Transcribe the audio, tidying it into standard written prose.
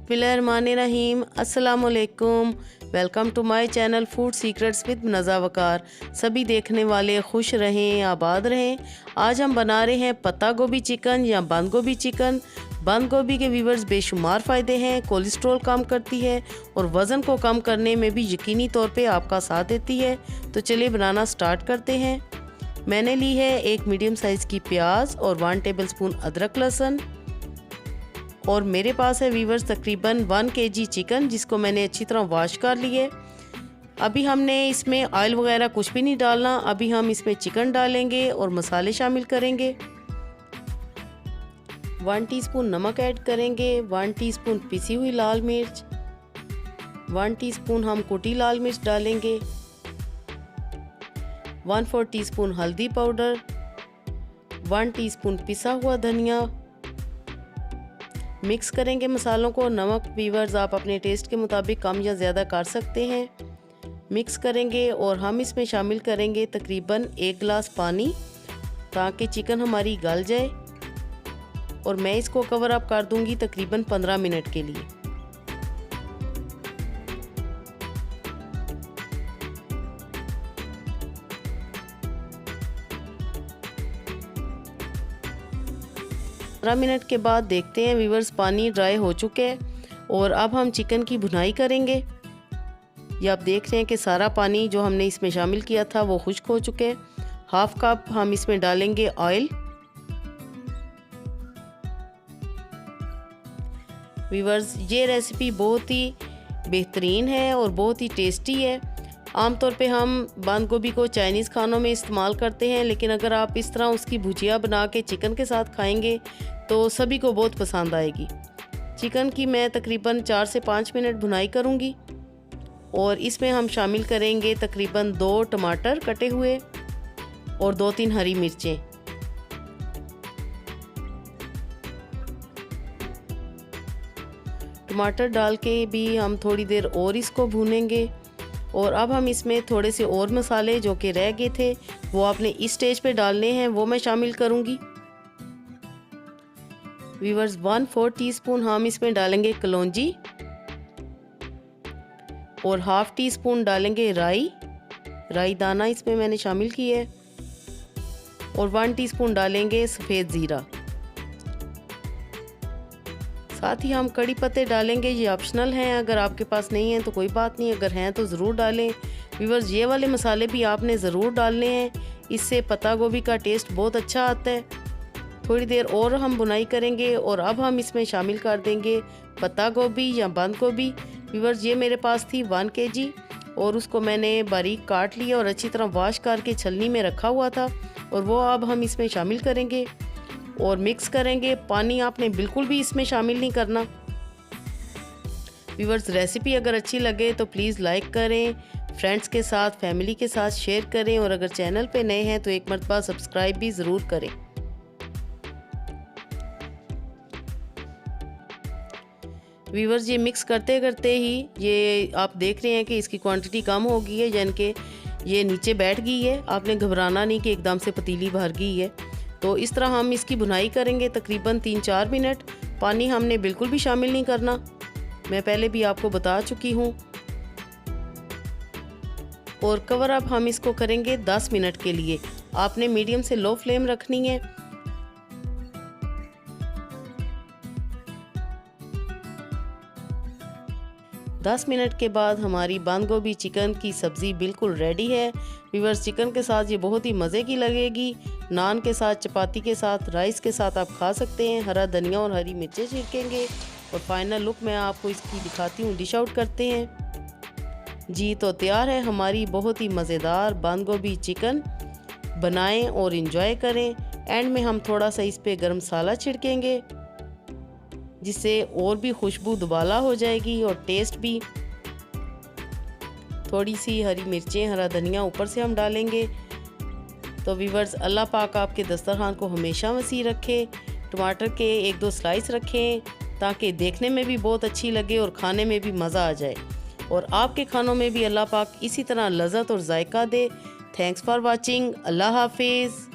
बिस्मिल्लाहिर्रहमानिर्रहीम। अस्सलाम वालेकुम। Welcome to my channel food secrets with Naza Waqar. सभी देखने वाले खुश रहें, आबाद रहें। आज हम बना रहे हैं पत्ता गोभी चिकन या बंद गोभी चिकन। बंद गोभी के व्यूवर्स बेशुमार फ़ायदे हैं, कोलेस्ट्रॉल कम करती है और वज़न को कम करने में भी यकीनी तौर पे आपका साथ देती है। तो चलिए बनाना स्टार्ट करते हैं। मैंने ली है एक मीडियम साइज़ की प्याज और 1 टेबलस्पून अदरक लहसुन, और मेरे पास है व्यूवर्स तकरीबन 1 kg चिकन, जिसको मैंने अच्छी तरह वॉश कर लिए। अभी हमने इसमें ऑयल वगैरह कुछ भी नहीं डालना। अभी हम इसमें चिकन डालेंगे और मसाले शामिल करेंगे। 1 टीस्पून नमक ऐड करेंगे, 1 टीस्पून पिसी हुई लाल मिर्च, 1 टीस्पून हम कुटी लाल मिर्च डालेंगे, 1/4 टीस्पून हल्दी पाउडर, 1 टीस्पून पिसा हुआ धनिया। मिक्स करेंगे मसालों को। नमक व्यूवर्स आप अपने टेस्ट के मुताबिक कम या ज़्यादा कर सकते हैं। मिक्स करेंगे और हम इसमें शामिल करेंगे तकरीबन 1 गिलास पानी, ताकि चिकन हमारी गल जाए। और मैं इसको कवर अप कर दूंगी तकरीबन 15 मिनट के लिए। मिनट के बाद देखते हैं व्यूवर्स पानी ड्राई हो चुके हैं और अब हम चिकन की भुनाई करेंगे। ये आप देख रहे हैं कि सारा पानी जो हमने इसमें शामिल किया था वो खुश्क हो चुके हैं। 1/2 कप हम इसमें डालेंगे ऑयल। व्यूवर्स ये रेसिपी बहुत ही बेहतरीन है और बहुत ही टेस्टी है। आमतौर पे हम बंद गोभी को चाइनीज़ खानों में इस्तेमाल करते हैं, लेकिन अगर आप इस तरह उसकी भुजिया बना के चिकन के साथ खाएंगे तो सभी को बहुत पसंद आएगी। चिकन की मैं तकरीबन 4 से 5 मिनट भुनाई करूंगी और इसमें हम शामिल करेंगे तकरीबन 2 टमाटर कटे हुए और 2-3 हरी मिर्चें। टमाटर डाल के भी हम थोड़ी देर और इसको भूनेंगे। और अब हम इसमें थोड़े से और मसाले जो कि रह गए थे वो आपने इस स्टेज पे डालने हैं, वो मैं शामिल करूंगी। व्यूवर्स 1/4 टीस्पून हम इसमें डालेंगे कलौंजी और 1/2 टीस्पून डालेंगे राई दाना इसमें मैंने शामिल की है, और 1 टीस्पून डालेंगे सफ़ेद ज़ीरा। साथ ही हम कड़ी पत्ते डालेंगे, ये ऑप्शनल हैं, अगर आपके पास नहीं है तो कोई बात नहीं, अगर हैं तो ज़रूर डालें। व्यूवर्स ये वाले मसाले भी आपने ज़रूर डालने हैं, इससे पत्ता गोभी का टेस्ट बहुत अच्छा आता है। थोड़ी देर और हम बुनाई करेंगे और अब हम इसमें शामिल कर देंगे पत्ता गोभी या बंद गोभी। व्यूवर्स ये मेरे पास थी 1 kg और उसको मैंने बारीक काट लिया और अच्छी तरह वॉश करके छलनी में रखा हुआ था, और वो अब हम इसमें शामिल करेंगे और मिक्स करेंगे। पानी आपने बिल्कुल भी इसमें शामिल नहीं करना। व्यूवर्स रेसिपी अगर अच्छी लगे तो प्लीज़ लाइक करें, फ्रेंड्स के साथ, फैमिली के साथ शेयर करें, और अगर चैनल पे नए हैं तो एक मरतबा सब्सक्राइब भी ज़रूर करें। व्यूवर्स ये मिक्स करते करते ही ये आप देख रहे हैं कि इसकी क्वांटिटी कम हो गई है, यानी कि ये नीचे बैठ गई है। आपने घबराना नहीं कि एकदम से पतीली भर गई है। तो इस तरह हम इसकी भुनाई करेंगे तकरीबन 3-4 मिनट। पानी हमने बिल्कुल भी शामिल नहीं करना, मैं पहले भी आपको बता चुकी हूँ। और कवर अप हम इसको करेंगे 10 मिनट के लिए। आपने मीडियम से लो फ्लेम रखनी है। दस मिनट के बाद हमारी बंद गोभी चिकन की सब्ज़ी बिल्कुल रेडी है। व्यूवर्स चिकन के साथ ये बहुत ही मज़े की लगेगी। नान के साथ, चपाती के साथ, राइस के साथ आप खा सकते हैं। हरा धनिया और हरी मिर्चें छिड़केंगे और फाइनल लुक मैं आपको इसकी दिखाती हूँ। डिश आउट करते हैं जी। तो तैयार है हमारी बहुत ही मज़ेदार बंद गोभी चिकन। बनाएं और इंजॉय करें। एंड में हम थोड़ा सा इस पर गर्म मसाला छिड़केंगे, जिससे और भी खुशबू दुबाला हो जाएगी और टेस्ट भी। थोड़ी सी हरी मिर्चें, हरा धनिया ऊपर से हम डालेंगे। तो व्यूवर्स अल्लाह पाक आपके दस्तरखान को हमेशा वसी रखे। टमाटर के 1-2 स्लाइस रखें ताकि देखने में भी बहुत अच्छी लगे और खाने में भी मज़ा आ जाए, और आपके खानों में भी अल्लाह पाक इसी तरह लज़्ज़त और जायका दे। Thanks for watching. अल्लाह हाफिज़।